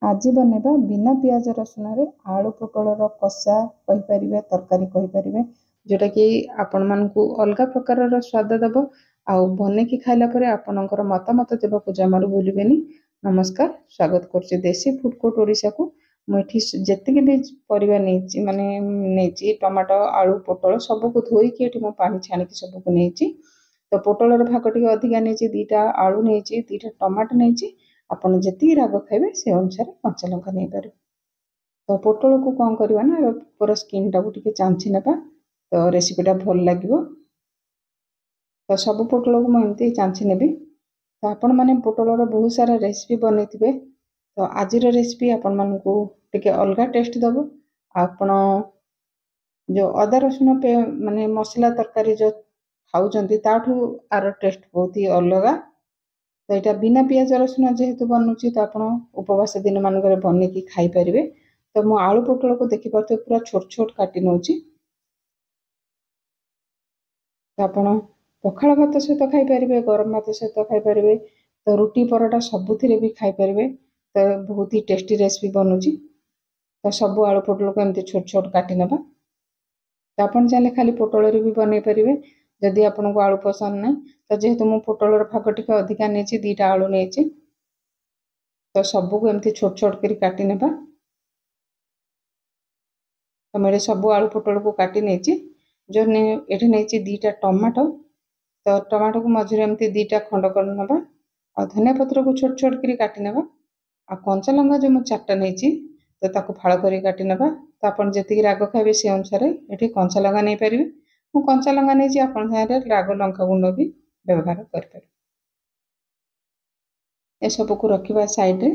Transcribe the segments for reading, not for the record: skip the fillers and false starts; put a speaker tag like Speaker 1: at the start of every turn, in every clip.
Speaker 1: आज बनेबा बिना पियाज रसुन रे आलू पोटल कषा कहींपर तरकारी कहींपर जोटा कि आपण मानकु अलग प्रकार स्वाद दब आउ बने की खाइला परे आपणकर मतामत देवाक जमारू भूलिबेनी। नमस्कार, स्वागत करुच्ची देसी फूड कोर्ट ओडिशा को। मुझे जितकी भी परिवा नहीं माने नहीं टमाटो आलू पोटल सबको धोईकी ये पानी छाणिकी सबको नहीं। तो पोटल भाग टे अधिका नहीं, दीटा आलू नहीं, दीटा टमाटो नहीं। आपन जी राग खाइबे से अनुसार कंचा लंका नहीं पारे। तो पोटल को कौन करवा ना पूरा स्किन टाक टे चांची नेबा, तो रेसिपीटा भल लगे। तो सब पोटल को मुझे चांची नेबी। तो आपण मैंने पोटल बहुत सारा रेसिपी बनई थे। तो आज रेसिपी आपण मानकु टिके अलग टेस्ट दब। आपण जो अदा रसुन माने मसला तरकारी जो खाऊंट ताठू आर टेस्ट बहुत ही अलग। तो यहाँ बिना पियाज रसुन जेहेतु बनूची तो आप उपवास दिन मानक बन की खाई पारे। तो मु आलू पोटल को देखी पारे पूरा छोट छोट काटी नौची। तो आप पखाल भात सहित खाई पारे, गरम भात सहित खाई पारे, तो रुटी परोटा सबुथिरे भी खाई पारे। तो बहुत ही टेस्टी रेसिपी बनूची। तो सब आलू पोटल को एमती छोट छोट काटी नेबा। तो आपन चाहे खाली पोटल भी बनई पारे जदि आपन को आलू पसंद ना। तो जेहेतु मु पोटल भाग टे अधिका नहीं, दीटा आलू नहीं, तो सबको एमती छोट छोट कर काटी नेबा। तो मैं सब आलू पोटल को काटी नहीं। जो ये नहीं दीटा टमाटो, तो टमाटो को मझे एमती दीटा खंड कर नेबा। आ धनिया पत्र को छोट छोट कर काटी नेबा। आ कंचा लंका जो मुझे 4टा नहीं तो ताको फाड़ कर काटी नेबा। तो आपन जी राग खाइबे से अनुसार ये कंचा लंका नहीं पारे। मु कंचा लंका नहीं आपन राग लंका गुंड भी व्यवहार करें। ये सब को रखा साइड रे।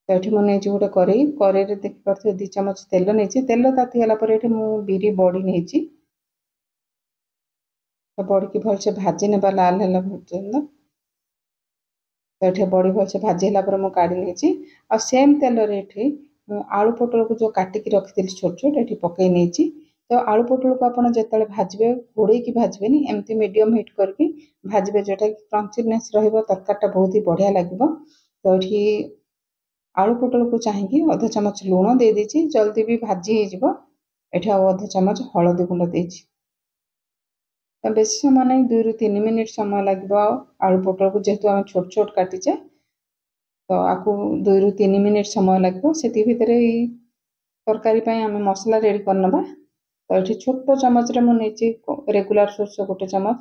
Speaker 1: तो ये मुझे गोटे कड़े देखिए 2 चम्मच तेल नहीं। तेल तातीगला बिरी बड़ी नहीं। तो बड़ी की भलसे भाजी नेबा लाल है पर्यंत। तो ये बड़ी भलसे भाजी है मुझे काढ़ी नहीं। आ सेम तेल रे आलू पोटल को जो काटिकी रखी छोट छोट ये पकई नहीं। तो आलू पोटल को आप जो भाजबे घोड़े की भाजबे एमती मीडियम हिट करके भाजबे जोटा कि क्रंचीनेस तरकारीटा बहुत ही बढ़िया लगे। तो ये आलू पोटल को चाहिए अधा चम्मच लुण दे दीची, जल्दी भी भाजी हो। ये अधा चम्मच हलदी गुंड देची। तो बेस समय नहीं 2 ରୁ 3 मिनिट समय लगे आलू पोटल को जेहेतु आम छोट छोट काटीचे। तो आपको 2 ରୁ 3 मिनिट समय लगे से भितर तरकारी आम मसला रेडी करनबा। तो ये छोट चम्मच मुझे रेगुलर सोर्स 1 चम्मच,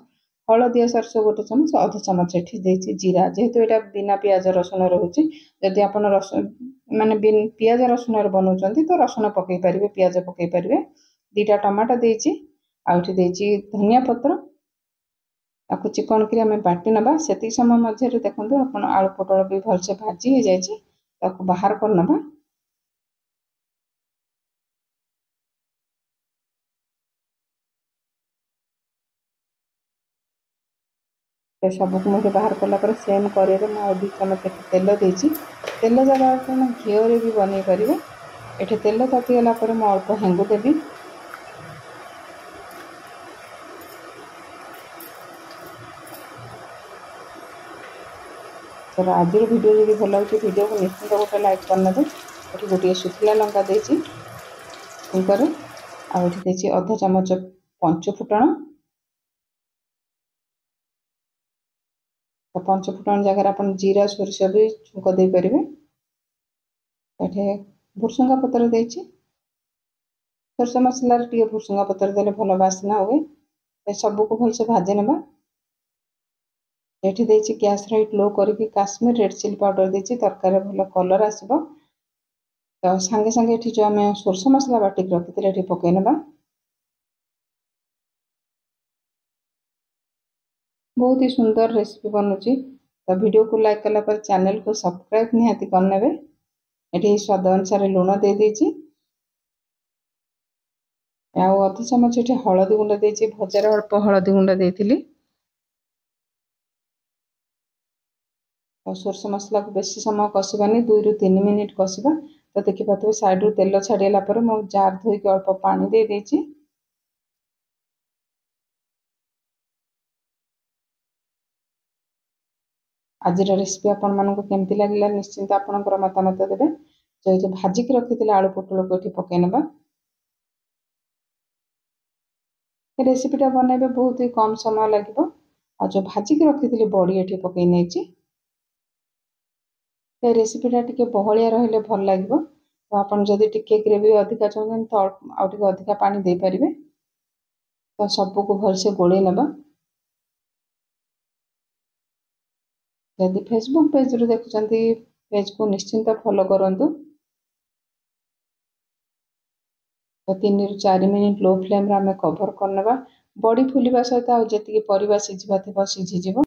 Speaker 1: हलदिया सरसो 1 चम्मच, अधा चम्मच ये जीरा। जेहेतु यहाँ बिना पियाज रसुन रोचे, जदि आप रसुन माने पियाज रसुन बनाऊँ तो रसुन पकई पारे, पियाज पकई पारे। 2टा टमाटो देची, आउठी धनिया पत्र आपको चिकन की आम बाटी नबा। से समय मध्य देखो आप आलू पोटल भी भलसे भाजी हो जाए, बाहर कर नबा। तो सबको मुझे बाहर कलापर सेम कड़े 2 चम्मच तेल देती। तेल जगह घीरे भी बनई पारे। ये तेल तातीगला मुझे अल्प हेंगु देवी। तो आज वीडियो जब भल लगे वीडियो को निश्चिंत गोटे लाइक करने। ये गोटे सुखिला लंका देती छुंकर, आठी अधा चम्मच पंचफुटण। तो पंचफुटण जगह आप जीरा सोरिष भी छुंक दे पारे। ये भुरसंगा पत्र देची। सोरष मसला टे भुरसंगा पत्र देले भल बास्ना हुए। सबको भलसे भाजी नेबा। ये देची गैस हिट लो करके काश्मीर रेड चिली पाउडर देची, तरकारी भल कलर आसब। तो सांगे सांगे ये जो आम सोरष मसला बाटिक रखी ये पकई नेबा। बहुत ही सुंदर रेसिपी बनूची। तो वीडियो को लाइक कला पर चैनल को सब्सक्राइब निहाती करनेबे। ये स्वाद अनुसार लुण दे देची। अधा चम्मच ये हलदी गुंड देची, भजार अल्प हलदी गुंड देती। और सोरष मसला को बेसी समय कषानी 2 ରୁ 3 मिनिट कषा। तो देखिए साइड तेल छाड़ीला मु जार धोईकी अल्प पानी दे देची। आजिर रेसिपी आपण मानक केमती लागला निश्चिंत आपणकर मतामत देवे। जो ये भाजिक रखी आलू पोटल को ये पकई ना रेसिपीटा बनइबे बहुत ही कम समय लगे। आ जो भाजिक रखी बड़ी ये पकई नहीं रेसिपीटा टी बहलिया रही भल लगे। तो आपन जदि टिके ग्रेवी अधिका चाहते तो आउ अधिका पानी दे पारिबे। तो सबको भलसे गोले नबा। यदि फेसबुक पेज रू देखुचंती पेज को निश्चिंत फॉलो करंतु। तो 3 ରୁ 4 मिनिट लो फ्लेम रे हमें कवर करनबा। बड़ी फुलिबा सहित आ जेतिकी परिबा सिझिबा थिबा सिझी जिवो।